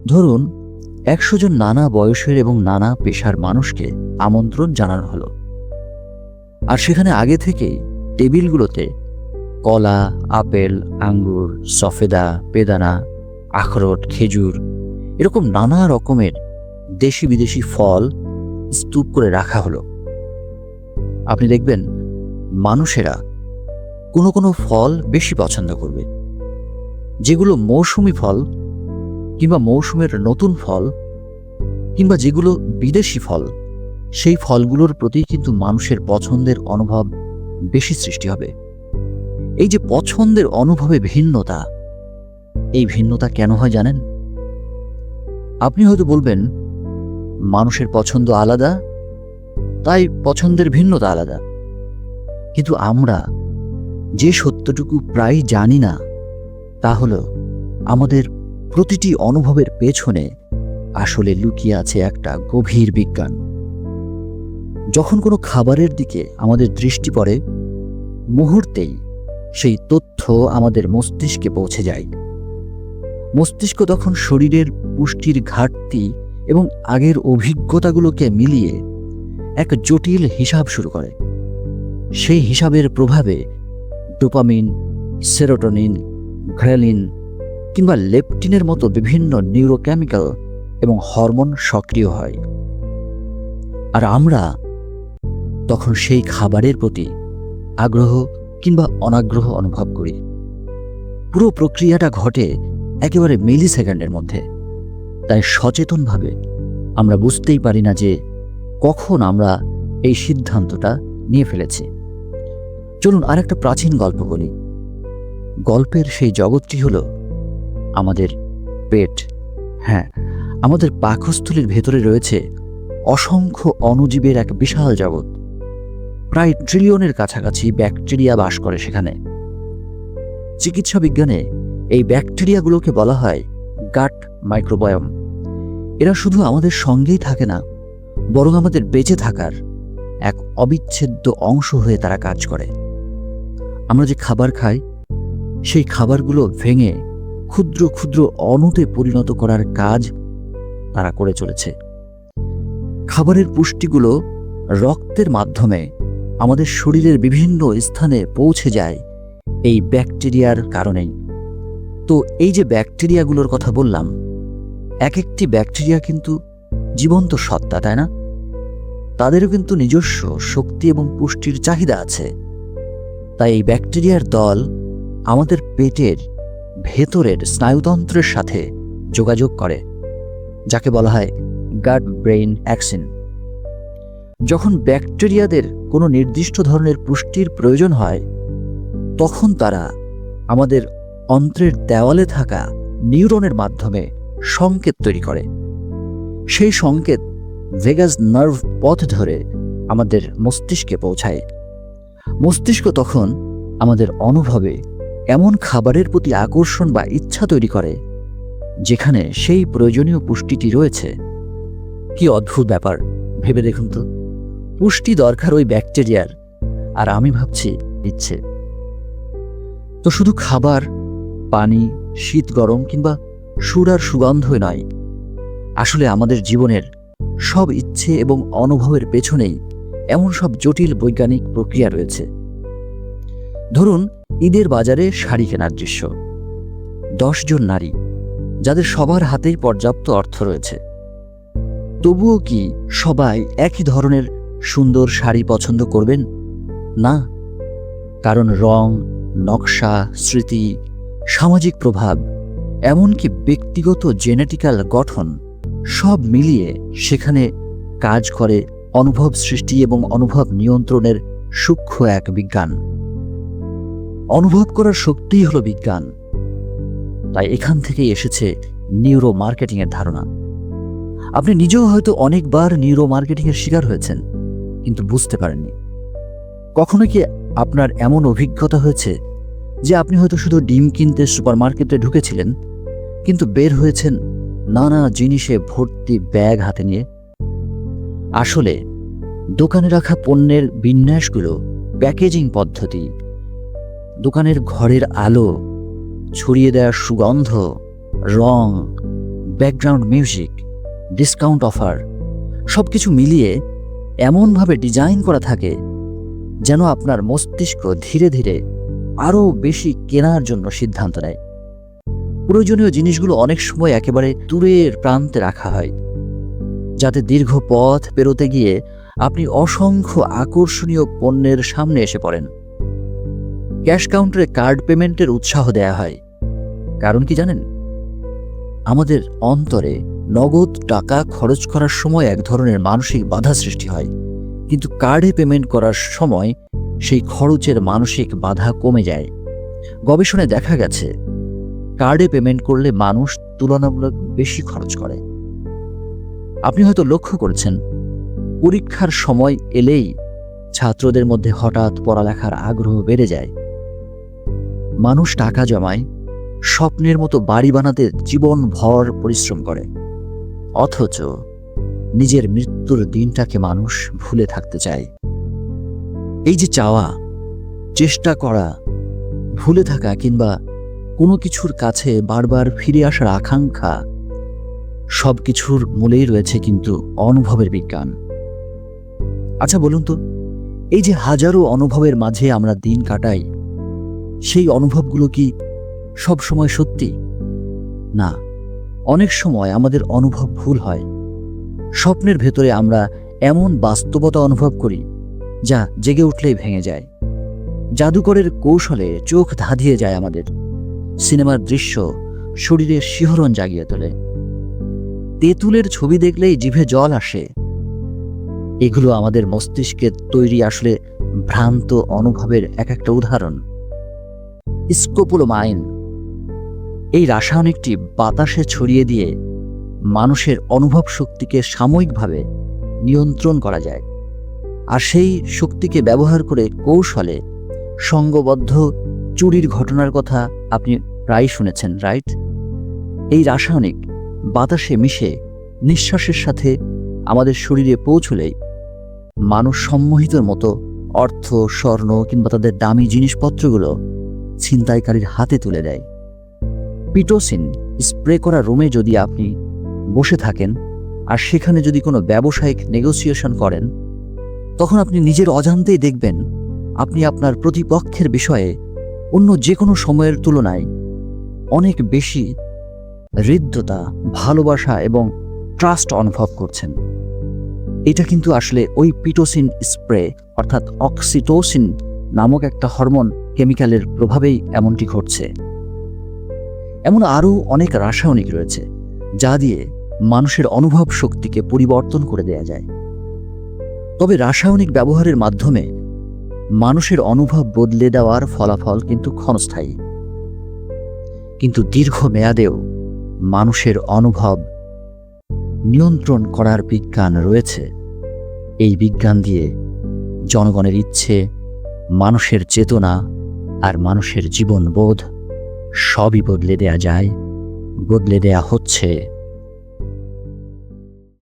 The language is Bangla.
ধরুন 100 জন নানা বয়সের এবং নানা পেশার মানুষকে আমন্ত্রণ জানানো হলো, আর সেখানে আগে থেকেই টেবিলগুলোতে কলা, আপেল, আঙ্গুর, সফেদা, বেদানা, আখরোট, খেজুর এরকম নানা রকমের দেশি বিদেশি ফল স্তূপ করে রাখা হলো। আপনি দেখবেন মানুষেরা কোনো কোনো ফল বেশি পছন্দ করবে, যেগুলো মৌসুমি ফল কিংবা মৌসুমের নতুন ফল কিংবা যেগুলো বিদেশি ফল, সেই ফলগুলোর প্রতি কিন্তু মানুষের পছন্দের অনুভব বেশি সৃষ্টি হবে। এই যে পছন্দের অনুভবে ভিন্নতা, এই ভিন্নতা কেন হয় জানেন? আপনি হয়তো বলবেন মানুষের পছন্দ আলাদা, তাই পছন্দের ভিন্নতা আলাদা। কিন্তু আমরা যে সত্যটুকু প্রায় জানি না, তা হলো আমাদের প্রতিটি অনুভবের পেছনে আসলে লুকিয়ে আছে একটা গভীর বিজ্ঞান। যখন কোনো খাবারের দিকে আমাদের দৃষ্টি পড়ে, মুহূর্তেই সেই তথ্য আমাদের মস্তিষ্কে পৌঁছে যায়। মস্তিষ্ক তখন শরীরের পুষ্টির ঘাটতি এবং আগের অভিজ্ঞতাগুলোকে মিলিয়ে এক জটিল হিসাব শুরু করে। সেই হিসাবের প্রভাবে ডোপামিন, সেরোটোনিন, গ্রেলিন কিংবা লেপটিনের মতো বিভিন্ন নিউরোকেমিক্যাল এবং হরমোন সক্রিয় হয়, আর আমরা তখন সেই খাবারের প্রতি আগ্রহ কিংবা অনাগ্রহ অনুভব করি। পুরো প্রক্রিয়াটা ঘটে একেবারে মিলি সেকেন্ডের মধ্যে। তাই সচেতনভাবে আমরা বুঝতেই পারি না যে কখন আমরা এই সিদ্ধান্তটা নিয়ে ফেলেছি। চলুন আরেকটা প্রাচীন গল্প বলি। গল্পের সেই জগৎটি হলো আমাদের পেট। হ্যাঁ, আমাদের পাকস্থলীর ভেতরে রয়েছে অসংখ্য অণুজীবের এক বিশাল জগৎ। প্রায় ট্রিলিয়নের কাছাকাছি ব্যাকটেরিয়া বাস করে সেখানে। চিকিৎসা বিজ্ঞানে এই ব্যাকটেরিয়াগুলোকে বলা হয় গাট মাইক্রোবায়োম। এরা শুধু আমাদের সঙ্গেই থাকে না, বরং আমাদের বেঁচে থাকার এক অবিচ্ছেদ্য অংশ হয়ে তারা কাজ করে। আমরা যে খাবার খাই, সেই খাবারগুলো ভেঙে ক্ষুদ্র ক্ষুদ্র অণুতে পরিণত করার কাজ তারা করে চলেছে। খাবারের পুষ্টিগুলো রক্তের মাধ্যমে আমাদের শরীরের বিভিন্ন স্থানে পৌঁছে যায় এই ব্যাকটেরিয়ার কারণেই। তো এই যে ব্যাকটেরিয়াগুলোর কথা বললাম, এক একটি ব্যাকটেরিয়া কিন্তু জীবন্ত সত্তা, তাই না? তাদেরও কিন্তু নিজস্ব শক্তি এবং পুষ্টির চাহিদা আছে। তাই এই ব্যাকটেরিয়ার দল আমাদের পেটের ভেতরের স্নায়ুতন্ত্রের সাথে যোগাযোগ করে, যাকে বলা হয় গাট ব্রেইন অ্যাক্সিন। যখন ব্যাকটেরিয়াদের কোনো নির্দিষ্ট ধরনের পুষ্টির প্রয়োজন হয়, তখন তারা আমাদের অন্ত্রের দেওয়ালে থাকা নিউরনের মাধ্যমে সংকেত তৈরি করে। সেই সংকেত ভেগাস নার্ভ পথ ধরে আমাদের মস্তিষ্কে পৌঁছায়। মস্তিষ্ক তখন আমাদের অনুভবে এমন খাবারের প্রতি আকর্ষণ বা ইচ্ছা তৈরি করে যেখানে সেই প্রয়োজনীয় পুষ্টিটি রয়েছে। কি অদ্ভুত ব্যাপার, ভেবে দেখুন তো। পুষ্টি দরকার ওই ব্যাকটেরিয়ার, আর আমি ভাবছি ইচ্ছে। তো শুধু খাবার, পানি, শীত গরম কিংবা সুর আর সুগন্ধই নয়, আসলে আমাদের জীবনের সব ইচ্ছে এবং অনুভবের পেছনেই এমন সব জটিল বৈজ্ঞানিক প্রক্রিয়া রয়েছে। ধরুন ঈদের বাজারে শাড়ি কেনার দৃশ্য। 10 জন নারী, যাদের সবার হাতেই পর্যাপ্ত অর্থ রয়েছে, তবুও কি সবাই একই ধরনের সুন্দর শাড়ি পছন্দ করবেন? না, কারণ রং, নকশা, স্মৃতি, সামাজিক প্রভাব, এমনকি ব্যক্তিগত জেনেটিক্যাল গঠন সব মিলিয়ে সেখানে কাজ করে অনুভব সৃষ্টি এবং অনুভব নিয়ন্ত্রণের সূক্ষ্ম এক বিজ্ঞান। অনুভব করার শক্তিই হলো বিজ্ঞান। তাই এখান থেকেই এসেছে নিউরো মার্কেটিংয়ের ধারণা। আপনি নিজেও হয়তো অনেকবার নিউরো মার্কেটিংয়ের শিকার হয়েছেন, কিন্তু বুঝতে পারেননি। কখনো কি আপনার এমন অভিজ্ঞতা হয়েছে যে আপনি হয়তো শুধু ডিম কিনতে সুপারমার্কেটে ঢুকেছিলেন, কিন্তু বের হয়েছেন নানা জিনিসে ভর্তি ব্যাগ হাতে নিয়ে? আসলে দোকানে রাখা পণ্যের বিন্যাসগুলো, প্যাকেজিং পদ্ধতি, দোকানের ঘরের আলো, ছড়িয়ে দেওয়া সুগন্ধ, রং, ব্যাকগ্রাউন্ড মিউজিক, ডিসকাউন্ট অফার সবকিছু মিলিয়ে এমনভাবে ডিজাইন করা থাকে যেন আপনার মস্তিষ্ক ধীরে ধীরে আরও বেশি কেনার জন্য সিদ্ধান্ত নেয়। প্রয়োজনীয় জিনিসগুলো অনেক সময় একেবারে দূরের প্রান্তে রাখা হয়, যাতে দীর্ঘ পথ পেরোতে গিয়ে আপনি অসংখ্য আকর্ষণীয় পণ্যের সামনে এসে পড়েন। ক্যাশ কাউন্টারে কার্ড পেমেন্টের উৎসাহ দেয়া হয়, কারণ কি জানেন? আমাদের অন্তরে নগদ টাকা খরচ করার সময় এক ধরনের মানসিক বাধা সৃষ্টি হয়, কিন্তু কার্ডে পেমেন্ট করার সময় সেই খরচের মানসিক বাধা কমে যায়। গবেষণায় দেখা গেছে কার্ডে পেমেন্ট করলে মানুষ তুলনামূলক বেশি খরচ করে। আপনি হয়তো লক্ষ্য করেছেন, পরীক্ষার সময় এলেই ছাত্রদের মধ্যে হঠাৎ পড়ালেখার আগ্রহ বেড়ে যায়। মানুষ টাকা জমায়, স্বপ্নের মতো বাড়ি বানাতে জীবনভর পরিশ্রম করে, অথচ নিজের মৃত্যুর দিনটাকে মানুষ ভুলে থাকতে চায়। এই যে চাওয়া, চেষ্টা করা, ভুলে থাকা কিংবা কোনো কিছুর কাছে বারবার ফিরে আসার আকাঙ্ক্ষা, সব কিছুর মূলেই রয়েছে কিন্তু অনুভবের বিজ্ঞান। আচ্ছা বলুন তো, এই যে হাজারো অনুভবের মাঝে আমরা দিন কাটাই, সেই অনুভবগুলো কি সব সময় সত্যি? না, অনেক সময় আমাদের অনুভব ভুল হয়। স্বপ্নের ভেতরে আমরা এমন বাস্তবতা অনুভব করি যা জেগে উঠলেই ভেঙে যায়। জাদুকরের কৌশলে চোখ ধাঁধিয়ে যায় আমাদের। সিনেমার দৃশ্য শরীরে শিহরণ জাগিয়ে তোলে। তেঁতুলের ছবি দেখলেই জিভে জল আসে। এগুলো আমাদের মস্তিষ্কের তৈরি আসলে ভ্রান্ত অনুভবের এক একটা উদাহরণ। স্কোপোলামাইন এই রাসায়নিকটি বাতাসে ছড়িয়ে দিয়ে মানুষের অনুভব শক্তিকে সাময়িকভাবে নিয়ন্ত্রণ করা যায়। আর সেই শক্তিকে ব্যবহার করে কৌশলে সংঘবদ্ধ চুরির ঘটনার কথা আপনি প্রায় শুনেছেন, রাইট? এই রাসায়নিক বাতাসে মিশে নিঃশ্বাসের সাথে আমাদের শরীরে পৌঁছলেই মানুষ সম্মোহিতর মতো অর্থ, স্বর্ণ কিংবা তাদের দামি জিনিসপত্রগুলো ছিনতাইকারীর হাতে তুলে দেয়। পিটোসিন স্প্রে করা রুমে যদি আপনি বসে থাকেন আর সেখানে যদি কোনো ব্যবসায়িক নেগোসিয়েশন করেন, তখন আপনি নিজের অজান্তেই দেখবেন আপনি আপনার প্রতিপক্ষের বিষয়ে অন্য যে কোনো সময়ের তুলনায় অনেক বেশি হৃদ্যতা, ভালোবাসা এবং ট্রাস্ট অনুভব করছেন। এটা কিন্তু আসলে ওই পিটোসিন স্প্রে অর্থাৎ অক্সিটোসিন নামক একটা হরমোন কেমিক্যালের প্রভাবেই এমনটি ঘটছে। এমন আরও অনেক রাসায়নিক রয়েছে যা দিয়ে মানুষের অনুভব শক্তিকে পরিবর্তন করে দেয়া যায়। তবে রাসায়নিক ব্যবহারের মাধ্যমে মানুষের অনুভব বদলে দেওয়ার ফলাফল কিন্তু ক্ষণস্থায়ী, কিন্তু দীর্ঘমেয়াদেও মানুষের অনুভব নিয়ন্ত্রণ করার বিজ্ঞান রয়েছে। এই বিজ্ঞান দিয়ে জনগণের ইচ্ছে, মানুষের চেতনা আর মানুষের জীবনবোধ সবই বদলে দেয়া যায়, বদলে দেয়া হচ্ছে।